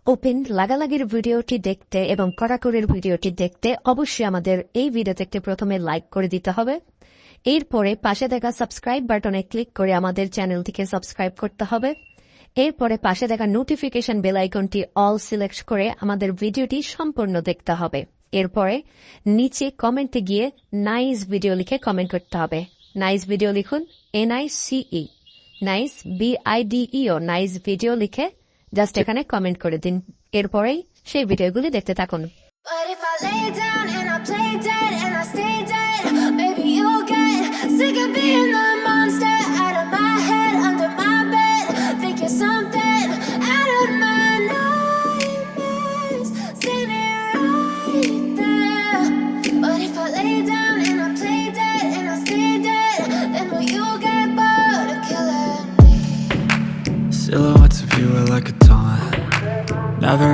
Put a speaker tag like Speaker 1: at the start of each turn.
Speaker 1: Open লাগালাগির ভিডিওটি দেখতে এবং কড়াকড়ির ভিডিওটি দেখতে অবশ্যই আমাদের এই ভিডিওতে একটি প্রথমে লাইক করে দিতে হবে। এরপরে পাশে দেখা সাবস্ক্রাইব বাটনে ক্লিক করে আমাদের চ্যানেলটিকে সাবস্ক্রাইব করতে হবে। এরপরে পাশে দেখা নোটিফিকেশন বেল আইকনটি অল সিলেক্ট করে আমাদের ভিডিওটি সম্পূর্ণ দেখতে হবে। এরপরে নিচে কমেন্টে গিয়ে নাইস ভিডিও লিখে কমেন্ট করতে হবে। নাইস ভিডিও লিখুন, NICE, nice BIDEO, nice video লিখে জাস্ট এখানে কমেন্ট করে দিন। এরপরেই সেই ভিডিওগুলি দেখতে থাকুন।
Speaker 2: But if I lay down and I play dead and I stay dead, maybe you'll get sick of being the monster out of my head, under my bed. Think you're something out of my nightmares, standing right there. But if I lay down and I play dead and I stay dead, then will you get bored of killing me?
Speaker 3: Silhouettes of you are like a taunt. Never